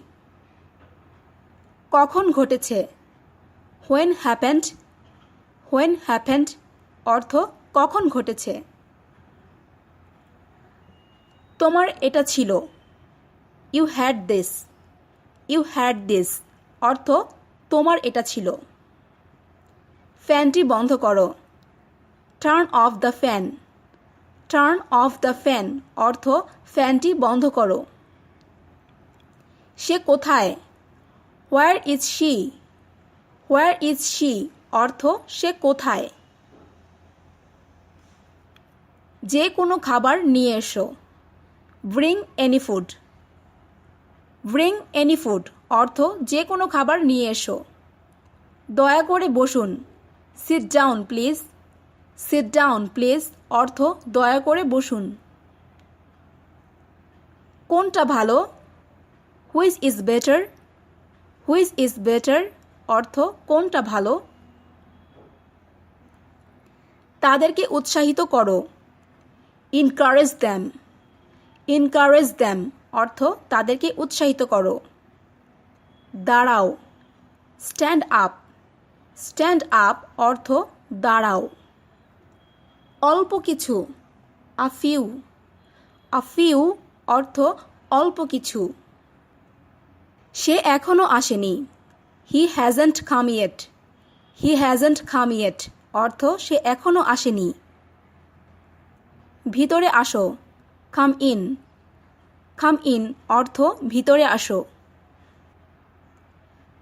কখন ঘটেছে? When happened. হোয়েন হ্যাপেন্ড অর্থ কখন ঘটেছে। তোমার এটা ছিল। You had this. You had this অর্থ তোমার এটা ছিল। ফ্যানটি বন্ধ করো। Turn off the fan. Turn off the fan অর্থ ফ্যানটি বন্ধ করো। সে কোথায়? Where is she. Where is she অর্থ সে কোথায়। যে কোনো খাবার নিয়ে এসো। Bring any food. Bring any food অর্থ যে কোনো খাবার নিয়ে এসো। দয়া করে বসুন। Sit down please. Sit down please অর্থ দয়া করে বসুন। কোনটা ভালো? Which is better. Which is better অর্থ কোনটা ভালো। তাদেরকে উৎসাহিত করো। Encourage them. ইনকারেজ দ্যাম অর্থ তাদেরকে উৎসাহিত করো। দাঁড়াও। Stand up. স্ট্যান্ড আপ অর্থ দাঁড়াও। অল্প কিছু। A few. আ ফিউ অর্থ অল্প কিছু। সে এখনও আসেনি। He hasn't come yet. He hasn't come yet অর্থ সে এখনও আসেনি। ভিতরে আসো। Come in. কাম ইন অর্থ ভিতরে আসো।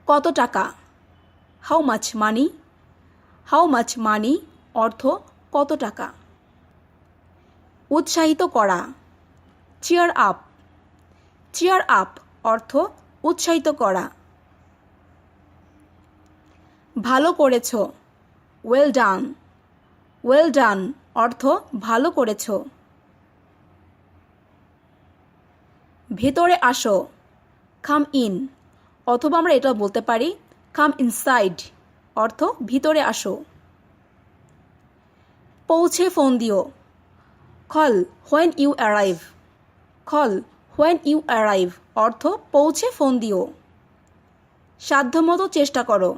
কত টাকা? How much money. How much money অর্থ কত টাকা। উৎসাহিত করা, চিয়ার আপ। চিয়ার আপ অর্থ উৎসাহিত করা। ভালো করেছ, ওয়েল ডান। ওয়েল ডান অর্থ ভালো করেছ। ভেতরে আসো, কাম ইন, অথবা আমরা এটা বলতে পারি কাম ইনসাইড অর্থ ভিতরে আসো। পৌঁছে ফোন দিও, call when you arrive. Call when you arrive অর্থ পৌঁছে ফোন দিও। সাধ্যমতো চেষ্টা করো,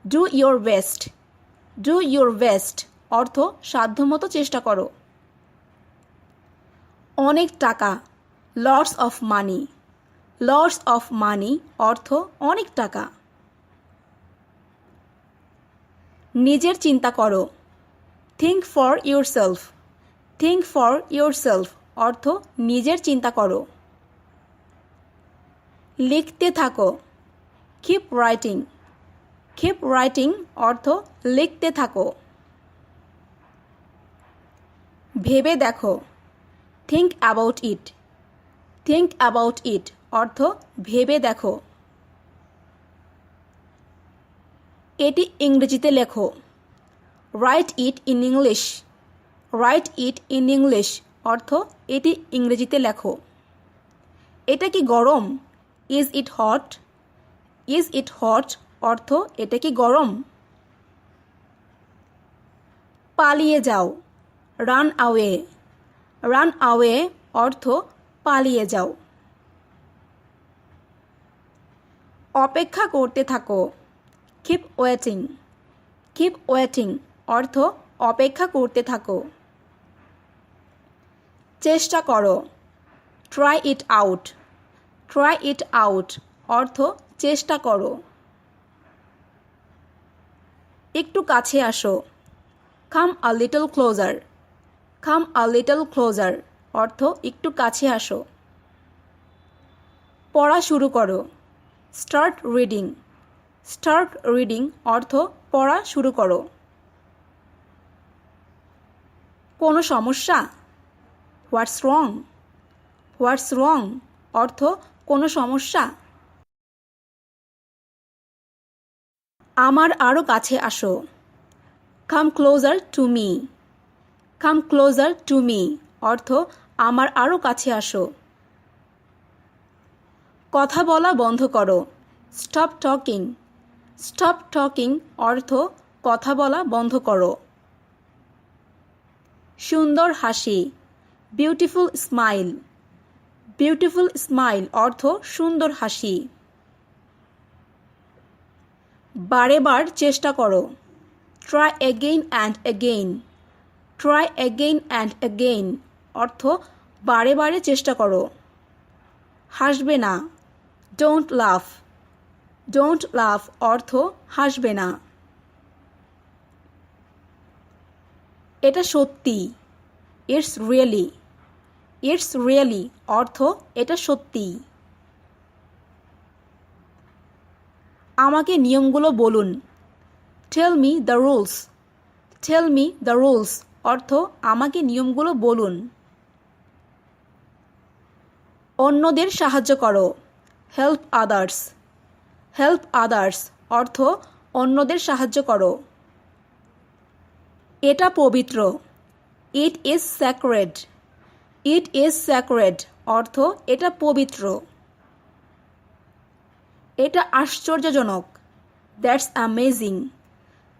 do your best. Do your best অর্থ সাধ্যমতো চেষ্টা করো। অনেক টাকা, lots of money. Lots of money অর্থ অনেক টাকা। নিজের চিন্তা করো, think for yourself. Think for yourself অর্থ নিজের চিন্তা করো। লিখতে থাকো, কিপ রাইটিং। কিপ রাইটিং অর্থ লিখতে থাকো। ভেবে দেখো, think about it. Think about it অর্থ ভেবে দেখো। এটি ইংরেজিতে লেখো, right it in English. Right it in English অর্থ এটি ইংরেজিতে লেখো। এটা কি গরম, is it hot. Is it hot অর্থ এটা কি গরম। পালিয়ে যাও, রান আওয়ে। রান আওয়ে অর্থ পালিয়ে যাও। অপেক্ষা করতে থাকো, কিপ ওয়েটিং। কিপ ওয়েটিং অর্থ অপেক্ষা করতে থাকো। চেষ্টা করো, try it out. Try it out অর্থ চেষ্টা করো। একটু কাছে আসো, come a little closer. Come a little closer অর্থ একটু কাছে আসো। পড়া শুরু করো, স্টার্ট রিডিং। স্টার্ট রিডিং অর্থ পড়া শুরু করো। কোনো সমস্যা, হোয়াটস রং। হোয়াটস রং অর্থ কোনো সমস্যা। আমার আরও কাছে আসো, come closer to me. Come closer to me অর্থ আমার আরও কাছে আসো। কথা বলা বন্ধ করো, স্টপ টকিং। স্টপ টকিং অর্থ কথা বলা বন্ধ করো। সুন্দর হাসি, বিউটিফুল স্মাইল। বিউটিফুল স্মাইল অর্থ সুন্দর হাসি। বারে বার চেষ্টা করো, try again and again. Try again and again অর্থ বারে বারে চেষ্টা করো। হাসবে না, ডোন্ট লাফ। ডোন্ট লাফ অর্থ হাসবে না। এটা সত্যি, ইটস রিয়েলি। ইটস রিয়েলি অর্থ এটা সত্যি। আমাকে নিয়মগুলো বলুন, tell me the rules. Tell me the rules অর্থ আমাকে নিয়মগুলো বলুন। অন্যদের সাহায্য করো, হেল্প আদার্স। হেল্প আদার্স অর্থ অন্যদের সাহায্য করো। এটা পবিত্র, it is sacred. It is sacred অর্থ এটা পবিত্র। এটা আশ্চর্যজনক, দ্যাটস অ্যামেজিং।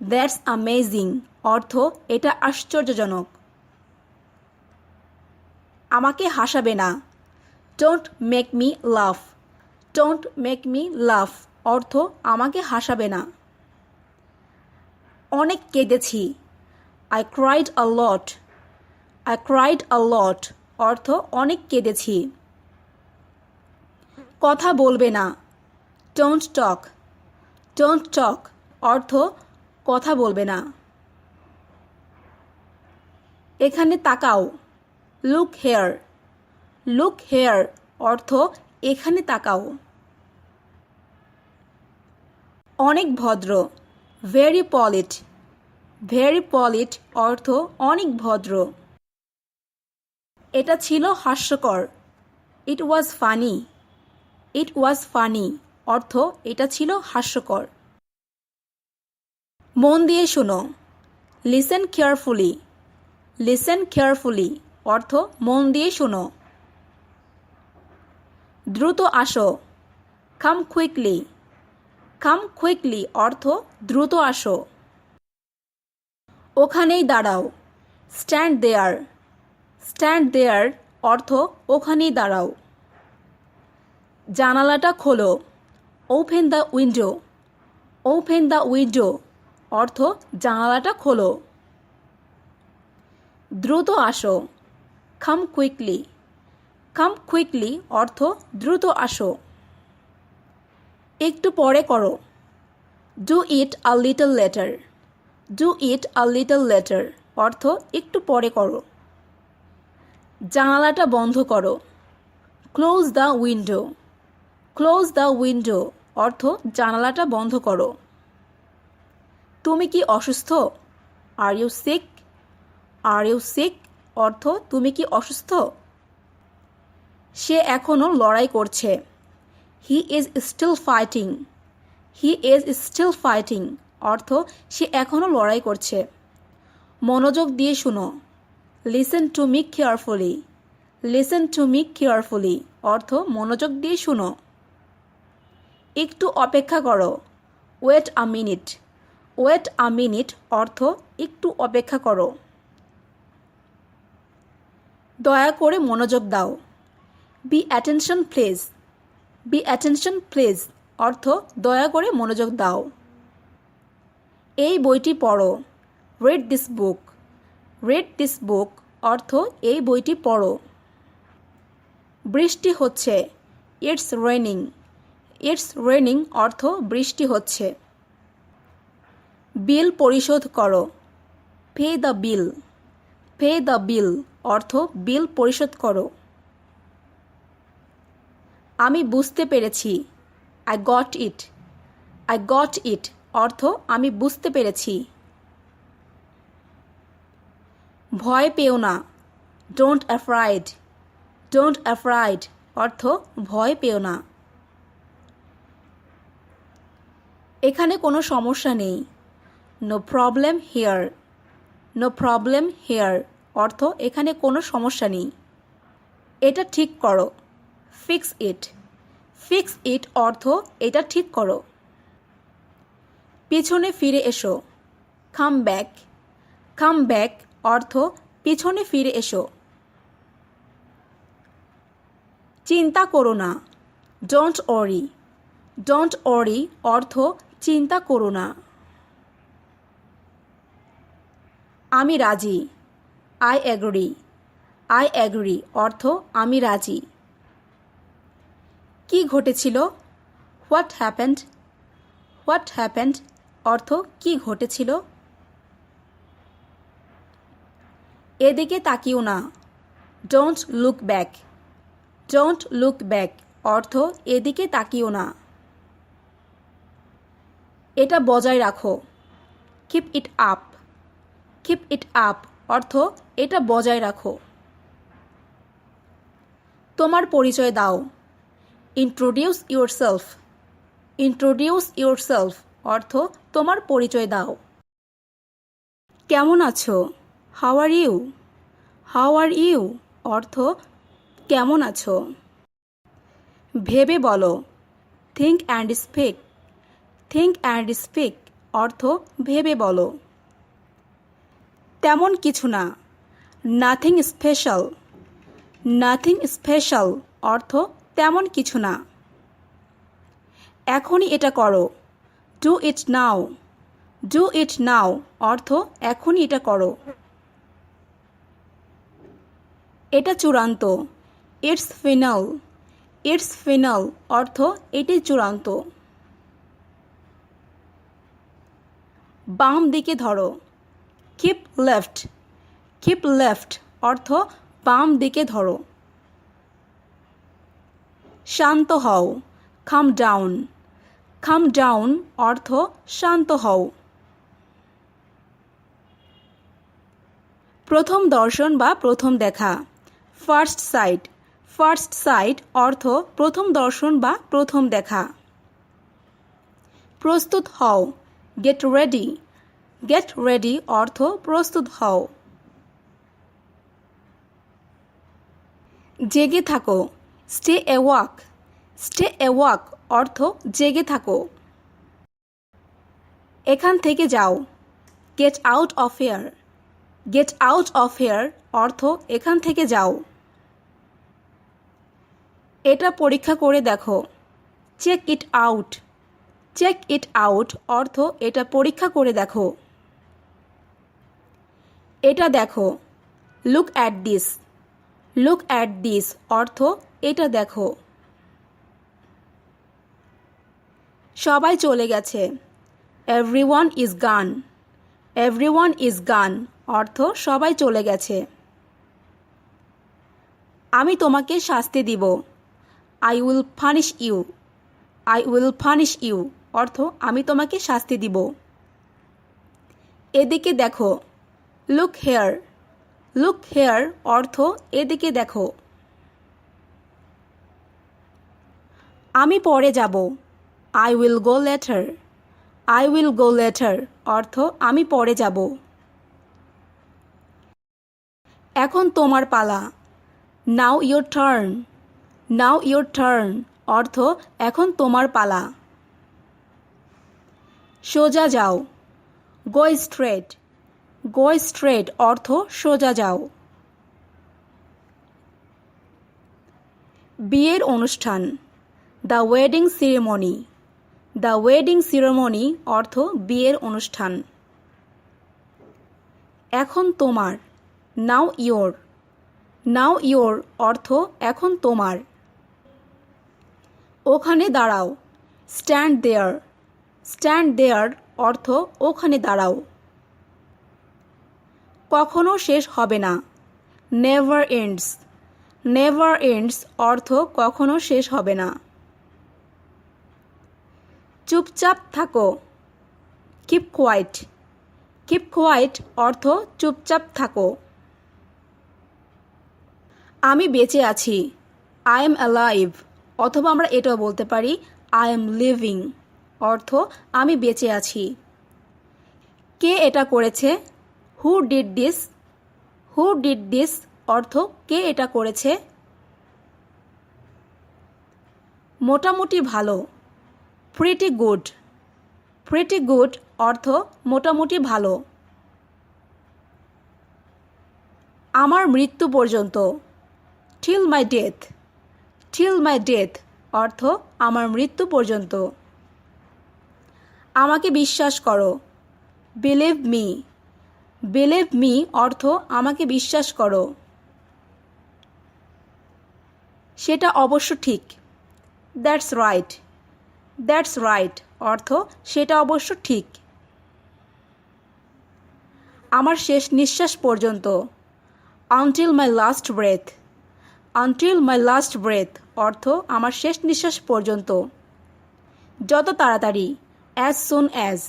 দ্যাটস অ্যামেজিং অর্থ এটা আশ্চর্যজনক। আমাকে হাসাবে না, don't make me laugh. Don't make me laugh অর্থ আমাকে হাসাবে না। অনেক কেঁদেছি, I cried a lot. I cried a lot অর্থ অনেক কেঁদেছি। কথা বলবে না, ডোন্ট টক। ডোন্ট টক অর্থ কথা বলবে না। এখানে তাকাও, লুক হেয়ার। লুক হেয়ার অর্থ এখানে তাকাও। অনেক ভদ্র, ভেরি পলিট। ভেরি পলিট অর্থ অনেক ভদ্র। এটা ছিল হাস্যকর। ইট ওয়াজ ফানি। ইট ওয়াজ ফানি অর্থ এটা ছিল হাস্যকর। মন দিয়ে শোনো। Listen carefully. লিসেন কেয়ারফুলি অর্থ মন দিয়ে শোনো। দ্রুত আসো। কাম কুইকলি। কাম কুইকলি অর্থ দ্রুত আসো। ওখানেই দাঁড়াও। Stand there. স্ট্যান্ড দেয়ার অর্থ ওখানেই দাঁড়াও। জানালাটা খোলো। Open the window. Open the window অর্থ জানালাটা খোলো। দ্রুত আসো। কাম কুইকলি। কাম কুইকলি অর্থ দ্রুত আসো। একটু পরে করো। Do it a little later. Do it a little later অর্থ একটু পরে করো। জানালাটা বন্ধ করো। Close the window. Close the window অর্থ জানালাটা বন্ধ করো। তুমি কি অসুস্থ? Are you sick? Are you sick অর্থ তুমি কি অসুস্থ? সে এখনও লড়াই করছে। He is still fighting. He is still fighting অর্থ সে এখনও লড়াই করছে। মনোযোগ দিয়ে শুনো। Listen to me carefully. Listen to me carefully অর্থ মনোযোগ দিয়ে শুনো। একটু অপেক্ষা করো। Wait a minute. Wait a minute অর্থ একটু অপেক্ষা করো। দয়া করে মনোযোগ দাও। Be attention please. Be attention please অর্থ দয়া করে মনোযোগ দাও। এই বইটি পড়ো। Read this book. Read this book অর্থ এই বইটি পড়ো। বৃষ্টি হচ্ছে। It's raining. ইটস রেনিং অর্থ বৃষ্টি হচ্ছে। বিল পরিশোধ করো। Pay the bill. Pay the বিল অর্থ বিল পরিশোধ করো। আমি বুঝতে পেরেছি। I got it. I got it অর্থ আমি বুঝতে পেরেছি। ভয় পেও না। Don't afraid. ডোন্ট অ্যাফ্রাইড অর্থ ভয় পেও না। এখানে কোনো সমস্যা নেই। No problem here. No problem here অর্থ এখানে কোনো সমস্যা নেই। এটা ঠিক করো। Fix it. ফিক্স ইট অর্থ এটা ঠিক করো। পিছনে ফিরে এসো। Come back. কাম ব্যাক অর্থ পিছনে ফিরে এসো। চিন্তা করো না। Don't worry. ডোন্ট ওয়ারি অর্থ চিন্তা করো না। আমি রাজি। I agree. আই অ্যাগ্রি অর্থ আমি রাজি। কি ঘটেছিল? What happened. হোয়াট হ্যাপেন্ড অর্থ কি ঘটেছিল। এদিকে তাকিও না। Don't look back. Don't look back অর্থ এদিকে তাকিও না। এটা বজায় রাখো। Keep it up. Keep it up অর্থ এটা বজায় রাখো। তোমার পরিচয় দাও। Introduce yourself. ইন্ট্রোডিউস ইয়োরসেলফ অর্থ তোমার পরিচয় দাও। কেমন আছো? How are you. How are you অর্থ কেমন আছো। ভেবে বলো। Think and speak. Think and speak অর্থ ভেবে বলো। তেমন কিছু না। Nothing special. নাথিং স্পেশাল অর্থ তেমন কিছু না। এখনই এটা করো। Do it now. Do it নাও অর্থ এখনই এটা করো। এটা চূড়ান্ত। It's final. ইটস ফাইনাল অর্থ এটি চূড়ান্ত। বাম দিকে ধরো। Keep left. কিপ লেফট অর্থ বাম দিকে ধরো। শান্ত হও। কাম ডাউন। কাম ডাউন অর্থ শান্ত হও। প্রথম দর্শন বা প্রথম দেখা, ফার্স্ট সাইট। ফার্স্ট সাইট অর্থ প্রথম দর্শন বা প্রথম দেখা। প্রস্তুত হও, গেট রেডি। গেট রেডি অর্থ প্রস্তুত হও। জেগে থাকো, স্টে অ্যাওয়াক। স্টে অ্যাওয়াক অর্থ জেগে থাকো। এখান থেকে যাও, get out of here. Get out of here অর্থ এখান থেকে যাও। এটা পরীক্ষা করে দেখো, check it out. Check it out অর্থ এটা পরীক্ষা করে দেখো। এটা দেখো, look at this. Look at this অর্থ এটা দেখো। সবাই চলে গেছে, everyone is gone. Everyone is gone অর্থ সবাই চলে গেছে। আমি তোমাকে শাস্তি দিব, I will punish you. I will punish you অর্থ আমি তোমাকে শাস্তি দিব। এদিকে দেখো, লুক হেয়ার। লুক হেয়ার অর্থ এদিকে দেখো। আমি পরে যাব, I will go later. I will go later অর্থ আমি পরে যাব। এখন তোমার পালা, now your turn. Now your turn অর্থ এখন তোমার পালা। সোজা যাও, গো স্ট্রেট। গো স্ট্রেট অর্থ সোজা যাও। বিয়ের অনুষ্ঠান, the wedding ceremony. The wedding ceremony অর্থ বিয়ের অনুষ্ঠান। এখন তোমার, নাও ইয়োর। নাও ইয়োর অর্থ এখন তোমার। ওখানে দাঁড়াও, স্ট্যান্ড দেয়ার। স্ট্যান্ড দেয়ার অর্থ ওখানে দাঁড়াও। কখনো শেষ হবে না, নেভার এন্ডস। নেভার এন্ডস অর্থ কখনো শেষ হবে না। চুপচাপ থাকো, কিপ কোয়াইট। কিপ কোয়াইট অর্থ চুপচাপ থাকো। আমি বেঁচে আছি, আই এম অ্যালাইভ। অথবা আমরা এটাও বলতে পারি আই এম লিভিং অর্থ আমি বেঁচে আছি। কে এটা করেছে, who did this. Who did this অর্থ কে এটা করেছে। মোটামুটি ভালো, প্রিটি গুড। প্রিটি গুড অর্থ মোটামুটি ভালো। আমার মৃত্যু পর্যন্ত, till my death. Till my death অর্থ আমার মৃত্যু পর্যন্ত। আমাকে বিশ্বাস করো, বিলিভ মি। বিলিভ মি অর্থ আমাকে বিশ্বাস করো। সেটা অবশ্য ঠিক, দ্যাটস রাইট। দ্যাটস রাইট অর্থ সেটা অবশ্য ঠিক। আমার শেষ নিঃশ্বাস পর্যন্ত, আনটিল মাই লাস্ট ব্রেথ। আনটিল মাই লাস্ট ব্রেথ অর্থ আমার শেষ নিঃশ্বাস পর্যন্ত। যত তাড়াতাড়ি, as soon as.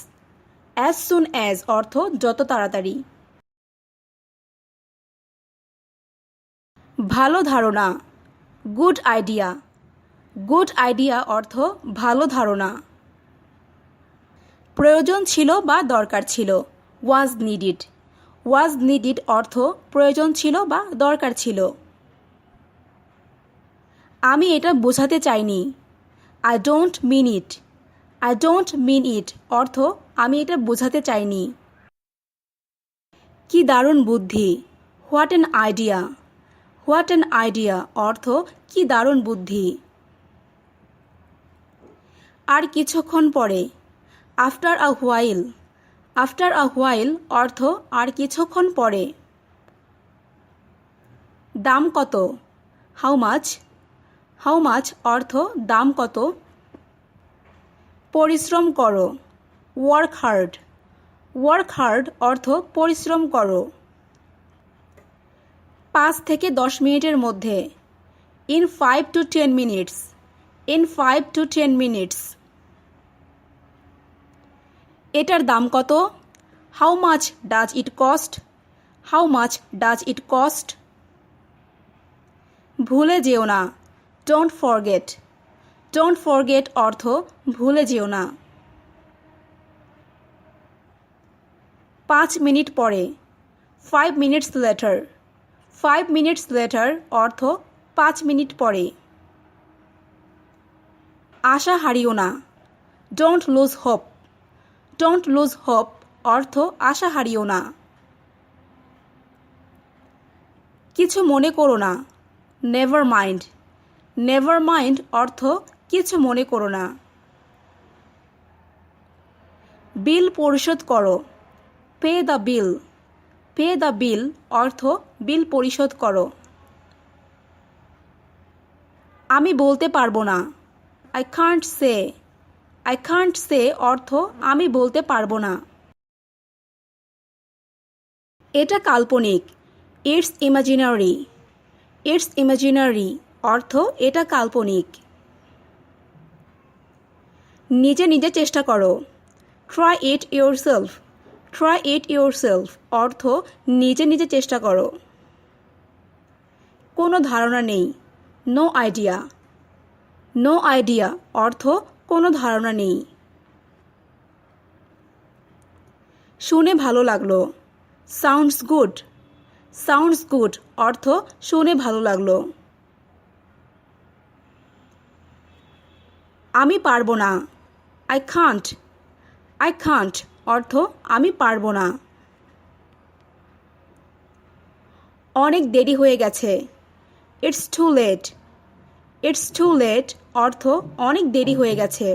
As soon as অর্থ যত তাড়াতাড়ি। ভালো ধারণা, গুড আইডিয়া। গুড আইডিয়া অর্থ ভালো ধারণা। প্রয়োজন ছিল বা দরকার ছিল, ওয়াজ নিডিড। ওয়াজ নিডিড অর্থ প্রয়োজন ছিল বা দরকার ছিল। আমি এটা বোঝাতে চাইনি, I don't mean it. I don't mean it অর্থ আমি এটা বোঝাতে চাইনি। কি দারুণ বুদ্ধি, what an idea. What an idea অর্থ কি দারুণ বুদ্ধি। আর কিছুক্ষণ পরে, after a while. After a while অর্থ আর কিছুক্ষণ পরে। দাম কত, হাউ মাচ। হাউ মাচ অর্থ দাম কত। পরিশ্রম করো, ওয়ার্ক হার্ড। ওয়ার্ক হার্ড অর্থ পরিশ্রম করো। 5 থেকে 10 মিনিটের মধ্যে, in 5 to 10 minutes। In 5 to 10 minutes। এটার দাম কত, how much does it cost. How much does it cost? ভুলে যেও না, ডোন্ট ফরগেট। ডোন্ট ফরগেট অর্থ ভুলে যেও না। 5 মিনিট পরে, 5 minutes later। 5 minutes later অর্থ 5 মিনিট পরে। আশা হারিও না, don't lose hope. Don't lose hope অর্থ আশা হারিও না। কিছু মনে করো না, নেভার মাইন্ড। নেভার মাইন্ড অর্থ কিছু মনে করো না। বিল পরিশোধ করো, pay the bill. Pay the বিল অর্থ বিল পরিশোধ করো। আমি বলতে পারবো না, I can't say. I can't say অর্থ আমি বলতে পারবো না। এটা কাল্পনিক, ইটস ইমাজিনারি। ইটস ইমাজিনারি অর্থ এটা কাল্পনিক। নিজে নিজে চেষ্টা করো, try it yourself. Try it yourself অর্থ নিজে নিজে চেষ্টা করো। কোনো ধারণা নেই, নো আইডিয়া। নো আইডিয়া অর্থ কোনো ধারণা নেই। শুনে ভালো লাগলো, সাউন্ডস গুড। সাউন্ডস গুড অর্থ শুনে ভালো লাগলো। আমি পারবো না, আই কান্ট। আই কান্ট অর্থ আমি পারবো না। অনেক দেরি হয়ে গেছে, it's too late. It's too late অর্থ অনেক দেরি হয়ে গেছে।